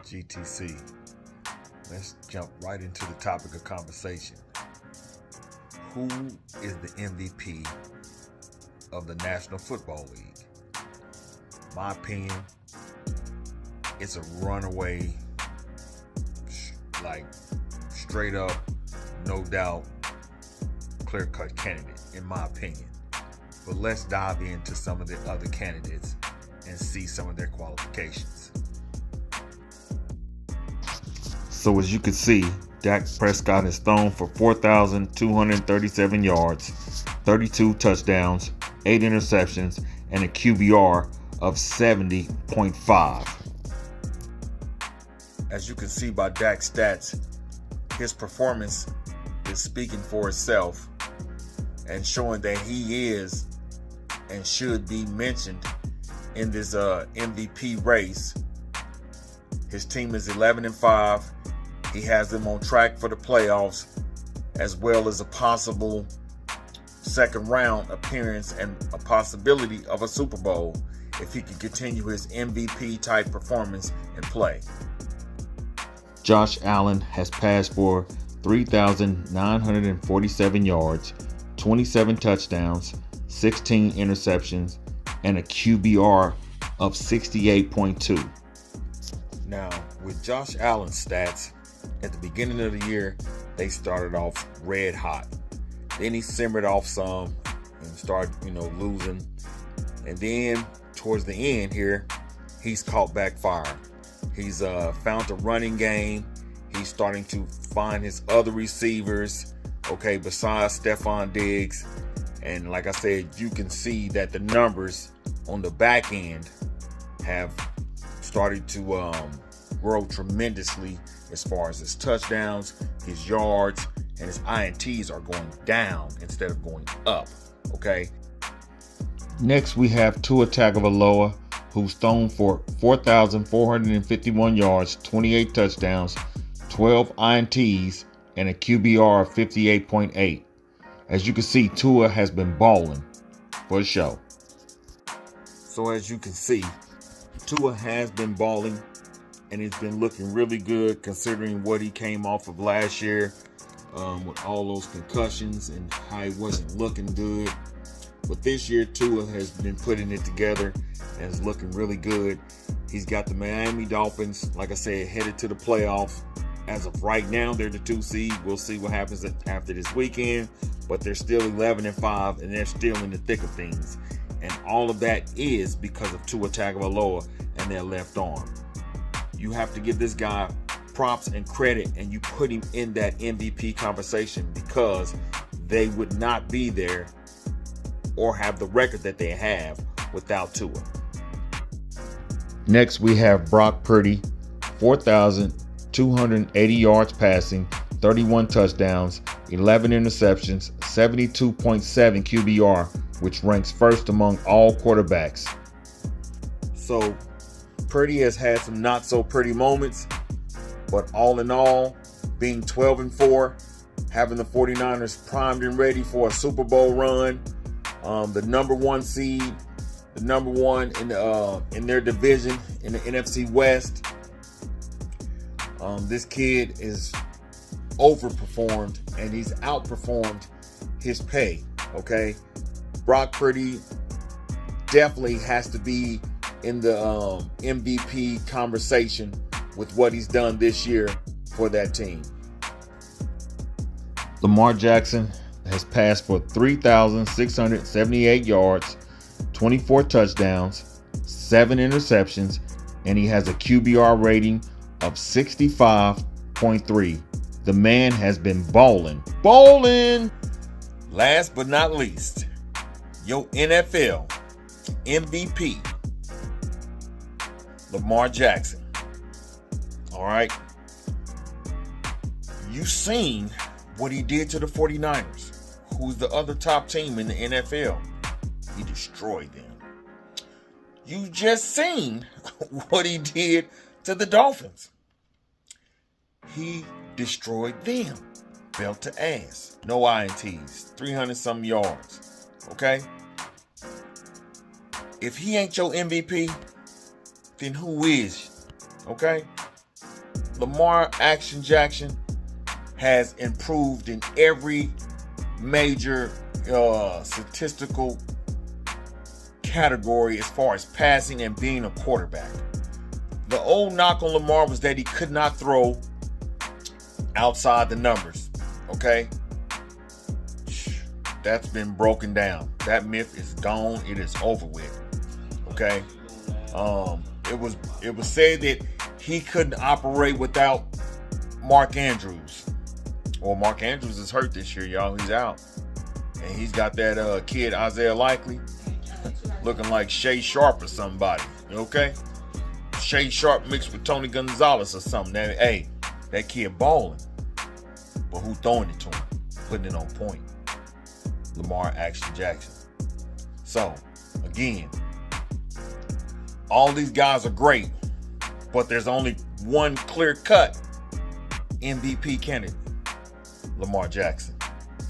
GTC. Let's jump right into the topic of conversation. Who is the MVP of the National Football League? My opinion, it's a runaway, straight up, no doubt, clear-cut candidate, in my opinion. But let's dive into some of the other candidates and see some of their qualifications. So as you can see, Dak Prescott has thrown for 4,237 yards, 32 touchdowns, 8 interceptions, and a QBR of 70.5. As you can see by Dak's stats, his performance is speaking for itself and showing that he is and should be mentioned in this MVP race. His team is 11-5. He has them on track for the playoffs, as well as a possible second round appearance and a possibility of a Super Bowl if he can continue his MVP type performance and play. Josh Allen has passed for 3,947 yards, 27 touchdowns, 16 interceptions, and a QBR of 68.2. Now, with Josh Allen's stats, at the beginning of the year, they started off red hot. Then he simmered off some and started, losing. And then towards the end here, he's caught back fire. He's found the running game. He's starting to find his other receivers, besides Stephon Diggs. And like I said, you can see that the numbers on the back end have started to grow tremendously as far as his touchdowns, his yards, and his INTs are going down instead of going up. Next, we have Tua Tagovailoa, who's thrown for 4,451 yards, 28 touchdowns, 12 INTs, and a QBR of 58.8. As you can see, Tua has been balling for show. So as you can see, Tua has been balling, and it's been looking really good considering what he came off of last year with all those concussions and how he wasn't looking good. But this year, Tua has been putting it together and is looking really good. He's got the Miami Dolphins, like I said, headed to the playoffs. As of right now, they're the 2 seed. We'll see what happens after this weekend. But they're still 11-5, and they're still in the thick of things. And all of that is because of Tua Tagovailoa and their left arm. You have to give this guy props and credit, and you put him in that MVP conversation because they would not be there or have the record that they have without Tua. Next, we have Brock Purdy, 4,280 yards passing, 31 touchdowns, 11 interceptions, 72.7 QBR, which ranks first among all quarterbacks. So, Purdy has had some not so pretty moments, but all in all, being 12-4, having the 49ers primed and ready for a Super Bowl run, the number 1 seed, the number 1 in their division in the NFC West. This kid is overperformed and he's outperformed his pay. Brock Purdy definitely has to be in the MVP conversation with what he's done this year for that team. Lamar Jackson has passed for 3,678 yards, 24 touchdowns, 7 interceptions, and he has a QBR rating of 65.3. The man has been balling. Last but not least, your NFL MVP, Lamar Jackson. All right. You've seen what he did to the 49ers, who's the other top team in the NFL. He destroyed them. You just seen what he did to the Dolphins. He destroyed them. Belt to ass. No INTs. 300-some yards. If he ain't your MVP, then who is? Lamar Action Jackson has improved in every major statistical category as far as passing and being a quarterback. The old knock on Lamar was that he could not throw outside the numbers. Okay? That's been broken down. That myth is gone. It is over with. Okay? It was said that he couldn't operate without Mark Andrews. Well, Mark Andrews is hurt this year, y'all. He's out. And he's got that kid, Isaiah Likely, looking like Shay Sharp or somebody. Okay? Shay Sharp mixed with Tony Gonzalez or something. That kid balling. But who throwing it to him? Putting it on point. Lamar Action Jackson. So, again, all these guys are great, but there's only one clear-cut MVP candidate, Lamar Jackson.